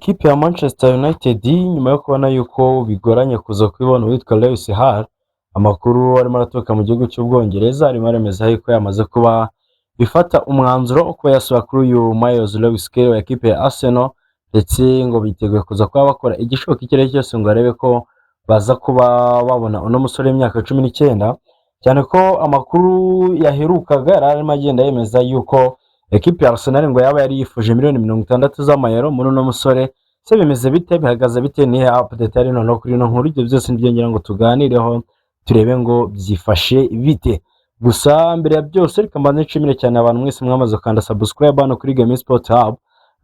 Ekipe ya Manchester United nyuma yo kubona yuko bigoranye kuza kubibona uwitwa Lewis Hall, amakuru arimo araturuka mu gihugu cy'Ubwongereza arimo aremeza yuko yamaze kuba ifata umwanzuro wo kuba yasura kuri uyu Miles Lewis Skelly wa ekipe ya Arsenal, ndetse ngo biteguye kuza kuba bakora igishoboka icyo ari cyo cyose ngo arebe ko baza kuba babona uno musore w'imyaka 19, cyane ko amakuru yaherukaga yari arimo agenda yemeza yuko ekipe ya Arsenal ngo yaba yari yifuje miliyoni 60 z'amayero muri uno musore. Se bimeze bite, bihagaze bite, ni update ari none kuri no nkuru, ibyo byose nibyo ngira ngo tuganireho turebe ngo byifashe bite. Gusa mbere ya byose reka mbanze nshimire cyane abantu mwese mwamaze kanda subscribe hano kuri Game Sport Hub,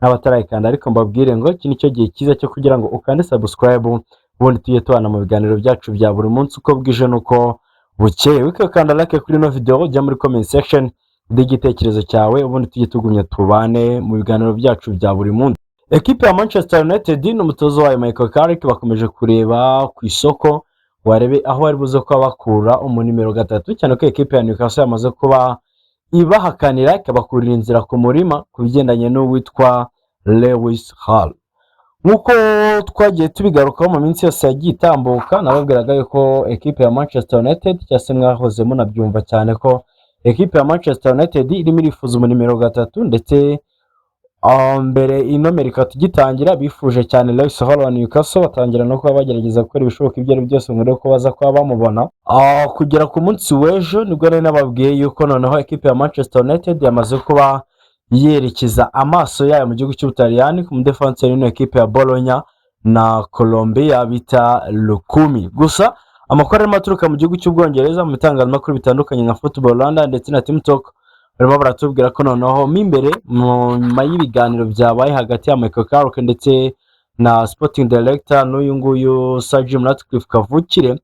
n'abatarayikanda ariko mbabwire ngo iki nicyo gihe cyiza cyo kugira ngo ukande subscribe, ubundi tujye tubana mu biganiro byacu bya buri munsi uko bwije nuko bukeye. Wikanda like kuri no video, jya muri comment section igitekerezo cyawe, ubundi tujye tugumya tubane mu biganiro byacu bya buri munsi. Ekipe ya Manchester United n'umutozo wayo Michael Carrick bakomeje kureba ku isoko warebe aho bari buze kuba bakura umunimero 3, cyane ko ekipe ya Newcastle yamaze kuba ibahakanira ikabakurira inzira ku murima ku bigendanye n'uwitwa Lewis Hall. Nkuko twagiye tubigarukaho mu minsi yose yagiye itambuka, nababwiraga yuko ekipe ya Manchester United cyase mwahoze munabyumva cyane ko ekipe ya Manchester United irimo irifuza umunimero 3, ndetse mbere inomero ikatugitangira bifuje cyane Lewis Hall wa Newcastle, batangira no kuba bagerageza gukora ibishoboka ibyo ari byose ngo ko baza kuba bamubona. Kugera ku munsi w'ejo nibwo nari nababwiye yuko noneho ekipe ya Manchester United yamaze kuba yerekeza amaso yayo mu gihugu cy'Ubutaliyani ku mudefenseur w'ino ekipe ya Bologna na Colombia bita Lukumi. Gusa amakuru arimo aturuka mu gihugu cy'Ubwongereza mu bitangazamakuru bitandukanye nka Football Rwanda ndetse na Team Talk barimo baratubwira ko noneho imbere mu y'ibiganiro byabaye hagati ya Michael Carrick ndetse na Sporting Director n'uyu nguyu Sir Jim Ratcliffe kavukire,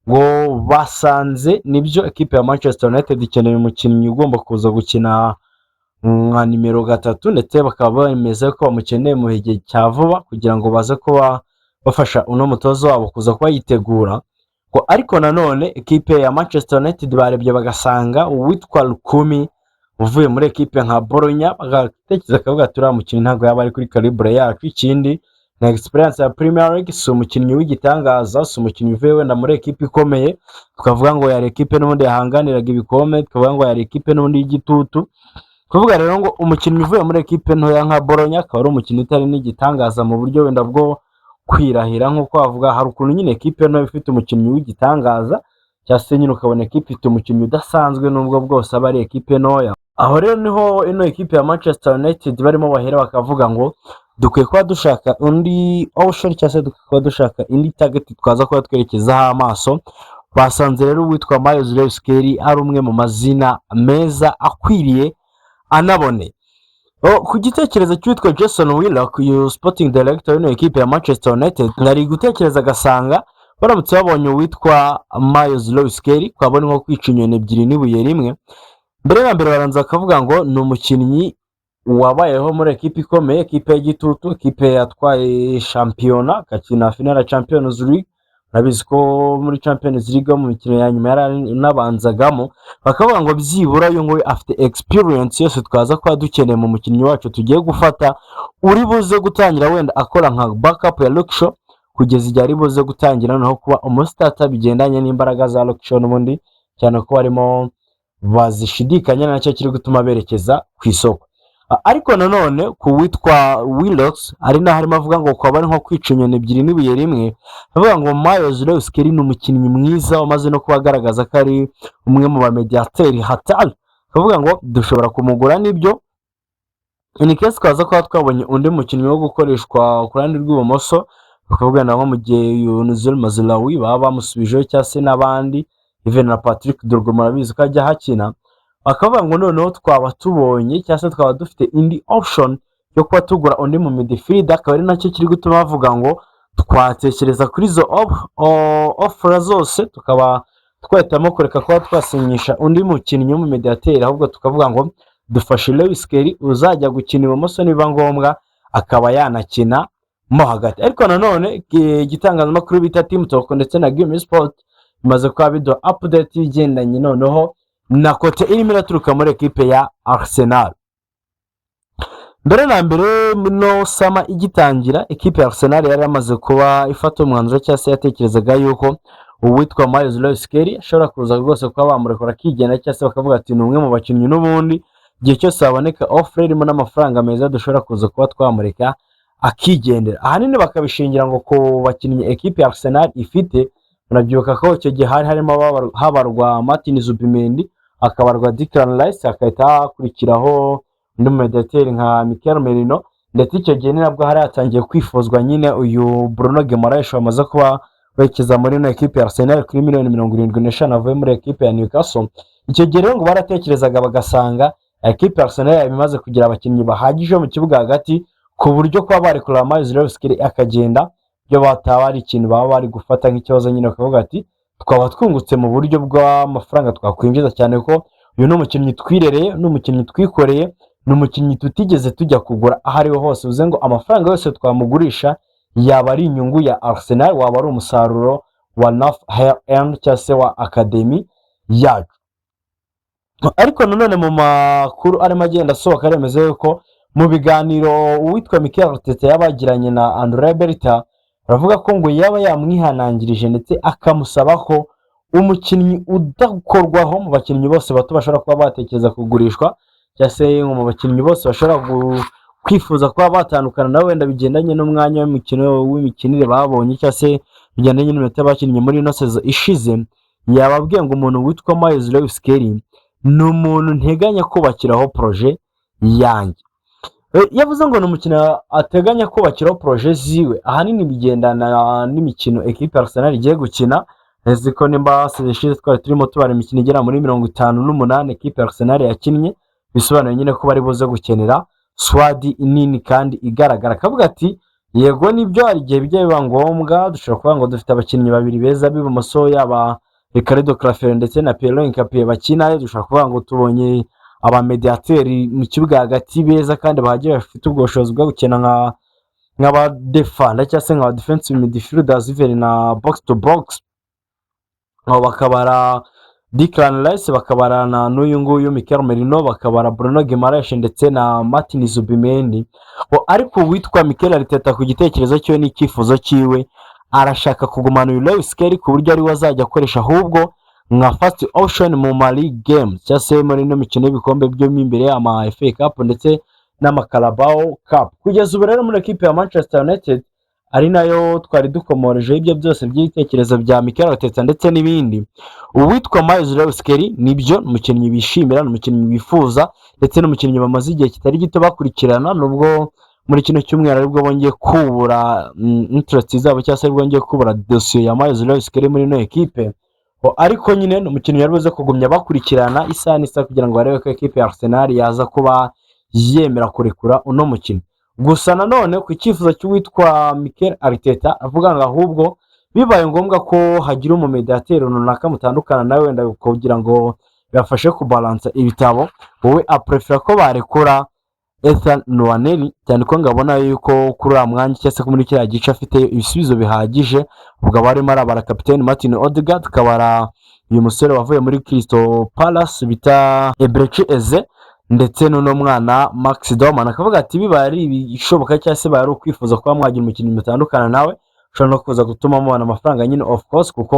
ngo basanze nibyo ekipe ya Manchester United ikeneye umukinnyi ugomba kuza gukina nka nimero 3, ndetse bakaba bemeza ko bamukeneye mu gihe cya vuba kugira ngo baze kuba bafasha uno mutozo wabo kuza kuba yitegura. Ariko nanone ekipe ya Manchester United barebye bagasanga uwitwa Lukumi uvuye muri ekipe nka Bologna, bagatekereza akavuga turi umukinnyi ntabwo yaba ari kuri calibre yacu. Ikindi na experience ya Premier League, si umukinnyi w'igitangaza, si umukinnyi uvuye wenda muri ekipe ikomeye tukavuga ngo yari ekipe n'ubundi yahanganiraga ibikombe, tukavuga ngo yari ekipe n'ubundi y'igitutu. Kuvuga rero ngo umukinnyi uvuye muri ekipe ntoya nka Bologna akaba ari umukinnyi utari n'igitangaza mu buryo wenda bwo kwirahira, nk'uko bavuga hari ukuntu nyine ekipe ntoya ifite umukinnyi w'igitangaza, cyase nyine ukabona ekipe ifite umukinnyi udasanzwe nubwo bwose aba ari ekipe ntoya. Aho rero niho ino ekipe ya Manchester United barimo bahera bakavuga ngo dukwiye kuba dushaka undi option, cyase dukwiye kuba dushaka indi target twaza kuba twerekezaho amaso. Basanze rero uwitwa Miles Lewis Skelly ari umwe mu mazina meza akwiriye anabone. Ku gitekerezo cy'uwitwa Jason Willock, uyu Sporting Director w'ino ekipe ya Manchester United, nari gutekereza agasanga baramutse babonye uwitwa Miles Lewis Skelly kwabona nko kwica inyoni ebyiri n'ibuye rimwe. Mbere na mbere baranza bakavuga ngo ni umukinnyi wabayeho muri ekipe ikomeye, ekipe y'igitutu, ekipe yatwaye shampiyona, akakina final ya Champions League. Nabizi ko muri Champions League mu mikino ya nyuma yaranabanzagamo, bakavuga ngo byibura uyu nguyu afite experience yose twaza kuba dukeneye mu mukinnyi wacu tugiye gufata, uri buze gutangira wenda akora nka backup ya Luke Shaw kugeza igihe ari buze gutangira noneho kuba umustarter bigendanye n'imbaraga za Luke Shaw n'ubundi, cyane ko harimo bazishidikanya nacyo kiri gutuma berekeza ku isoko. Ariko nanone ku witwa Willox ari naho harimo avuga ngo kwaba ari nko kwica inyoni ebyiri n'ibuye rimwe, avuga ngo Miles Lewis Skelly ni umukinnyi mwiza wamaze no kuba agaragaza ko ari umwe mu bamediateri hatari, avuga ngo dushobora kumugura n'ibyo in case twaza kuba twabonye undi mukinnyi wo gukoreshwa ku ruhande rw'ibumoso, bakavuga nko mu gihe Nuzul Mazraoui baba bamusubijeho cyase n'abandi even na Patrick Dorgu murabizi ko ajya hakina. Bakavuga ngo noneho twaba tubonye cyase twaba dufite indi option yo kuba tugura undi mu midfield, akaba ari nacyo kiri gutuma bavuga ngo twatekereza kuri zo offer zose tukaba twahitamo kureka kuba twasinyisha undi mukinnyi mu mediateur, ahubwo tukavuga ngo dufashe Lewis Skelly uzajya gukina ibumoso niba ngombwa akaba yanakina mo hagati. Ariko nanone igitangazamakuru bita Team Talk ndetse na Game Sport bimaze kuba biduha update igendanye noneho na kote irimo iraturuka muri ekipe ya Arsenal. mbere na mbere no sama igitangira ekipe ya Arsenal yari yamaze kuba ifata umwanzuro cyangwa se yatekerezaga yuko uwitwa Miles Lewis Kelly ashobora kuza rwose kuba bamurekura akigenda cyangwa se bakavuga ati ni umwe mu bakinnyi n'ubundi igihe cyose haboneka offer irimo n'amafaranga meza dushobora kuza kuba twamureka akigendera. Ahanini bakabishingira ngo ku bakinnyi ekipe ya Arsenal ifite, murabyibuka ko icyo gihe hari harimo habarwa Martin Zubimendi, akabarwa Declan Rice, hakahita hakurikiraho undi mediateri nka Mikel Merino, ndetse icyo gihe nabwo hari hatangiye kwifuzwa nyine uyu Bruno Guimaraes wamaze kuba berekeza muri ino ekipe ya Arsenal kuri $75 avuye muri ekipe ya Newcastle. Icyo gihe rero ngo baratekerezaga bagasanga ekipe ya Arsenal yabimaze kugira abakinnyi bahagije mu kibuga hagati ku buryo kuba barekura Miles Lewis Kelly akagenda byo bataba ari ikintu baba bari gufata nk'ikibazo nyine bakavuga ati twaba twungutse mu buryo bw'amafaranga twakwinjiza, cyane ko uyu ni umukinnyi twirereye, ni umukinnyi twikoreye, ni umukinnyi tutigeze tujya kugura aho ariho hose, uze ngo amafaranga yose twamugurisha yaba ari inyungu ya Arsenal, waba ari umusaruro wa North End cyangwa se wa Academy yacu. Ariko nanone mu makuru arimo agenda asohoka aremeza yuko mu biganiro uwitwa Mikel Arteta yabagiranye na Andrea Berta, aravuga ko ngo yaba yamwihanangirije ndetse akamusaba ko umukinnyi udakorwaho mu bakinnyi bose bato bashobora kuba batekereza kugurishwa, cyangwa se mu bakinnyi bose bashobora kwifuza kuba batandukana nawe wenda bigendanye n'umwanya w'imikinire babonye cyangwa se bigendanye n'iminota bakinnye muri ino sezo ishize, yababwiye ngo umuntu witwa Miles Lewis Kelly ni umuntu nteganya kubakiraho projet yanjye. Yavuze ngo ni umukino ateganya kubakiraho projet ziwe, ahanini bigendana n'imikino ekipe Arsenal igiye gukina. Ziko nimba sezishize twari turimo tubara imikino igera muri 58 ekipe Arsenal yakinnye, bisobanuye nyine ko bari buze gukenera squad nini kandi igaragara. Akavuga ati yego nibyo hari igihe bijya biba ngombwa, dushobora kuvuga ngo dufite abakinnyi babiri beza b'ibumoso, yaba Ricardo Claver ndetse na Pierre Nkapie bakina, dushobora kuvuga ngo tubonye abamediateri mu kibuga hagati beza kandi bahagije bafite ubushobozi bwo gukina nk'aba defender cyangwa se nk'aba defensive midfielders even na box to box, aho bakabara Declan Rice, bakabara na n'uyu nguyu Mikel Merino, bakabara Bruno Guimaraes ndetse na Martin Zubimendi. Ariko witwa Mikel Arteta ku gitekerezo cyo n'icyifuzo cyiwe arashaka kugumana uyu Lewis Kelly ku buryo ari we azajya akoresha ahubwo nka first option mu League games cyangwa se muri no mikino y'ibikombe byo imbere ama FA Cup ndetse n'ama Carabao Cup. Kugeza ubu rero muri ekipe ya Manchester United ari nayo twari dukomoreje ibyo byose by'ibitekerezo bya Mikel Arteta ndetse n'ibindi, uwitwa Miles Lewis Kelly nibyo umukinnyi bishimira, umukinnyi bifuza ndetse n'umukinnyi bamaze igihe kitari gito bakurikirana, nubwo muri kino cyumweru aribwo bongeye kubura interest zabo cyangwa se bongeye kubura dossier ya Miles Lewis Kelly muri no ekipe. Ariko nyine umukinnyi yaruze kugumya bakurikirana isa n'isa kugira ngo barebe ko ekipe ya Arsenal yaza kuba yemera kurekura uno mukino. Gusa nanone ku cyifuzo cy'uwitwa Mikel Arteta avuga ngo ahubwo bibaye ngombwa ko hagira umumediateri runaka mutandukana nawe wenda kugira ngo bafashe kubalansa ibitabo, wowe aprefera ko barekura Ethan Nwaneri, cyane ko ngabona yuko kuri uriya mwanya cyangwa se muri kiriya gice afite ibisubizo bihagije. Ubwo barimo arabara kapiteni Martin Odegaard, kabara uyu musore wavuye muri Crystal Palace bita Ebrechi Eze ndetse n'uno mwana Max Dorman. Akavuga ati bibaye ari ibishoboka cyangwa se bari ukwifuza kuba mwagira umukinnyi mutandukana nawe ushobora no kuza gutuma mubona amafaranga nyine of course, kuko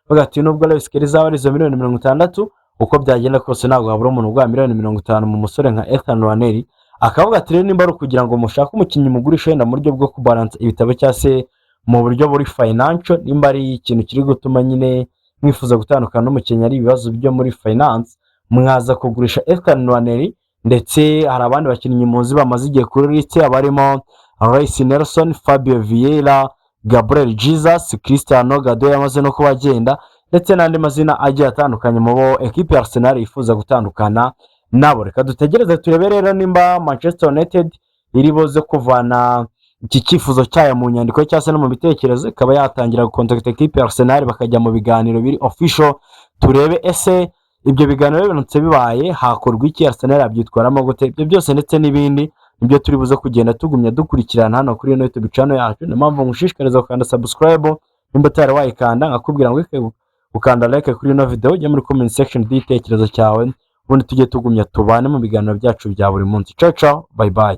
bavuga ati nubwo Lewis Kelly zaba ari $60 uko byagenda kose ntabwo habura umuntu ugwa $50 mu musore nka Ethan Nwaneri. Akavuga ati rero nimba ari ukugira ngo mushake umukinnyi mugurisha wenda mu buryo bwo kubalansa ibitabo cyangwa se mu buryo buri financial, nimba ari ikintu kiri gutuma nyine mwifuza gutandukana n'umukinnyi ari ibibazo byo muri finance, mwaza kugurisha Ethan Nwaneri. Ndetse hari abandi bakinnyi muzi bamaze igihe kuri liste, abarimo Reece Nelson, Fabio Vieira, Gabriel Jesus, Cristiano Gado yamaze no kuba agenda, ndetse n'andi mazina agiye atandukanye mu bo ekipe ya Arsenal yifuza gutandukana nabo. Reka dutegereze turebe rero nimba Manchester United iri buze kuvana iki cyifuzo cyayo mu nyandiko cyangwa se no mu bitekerezo, ikaba yatangira gukontakta ekipe ya Arsenal bakajya mu biganiro biri official. Turebe ese ibyo biganiro binutse bibaye hakorwa iki, Arsenal yabyitwaramo gute, ibyo byose ndetse n'ibindi nibyo turi buze kugenda tugumya dukurikirana hano kuri YouTube channel yacu. Niyo mpamvu ngushishikariza gukanda subscribe nimba utari wayikanda, nkakubwira ngo ukanda like kuri ino video, ujya muri comment section y'igitekerezo cyawe, ubundi tujye tugumya tubane mu biganiro byacu bya buri munsi. Ciao ciao, bye bye.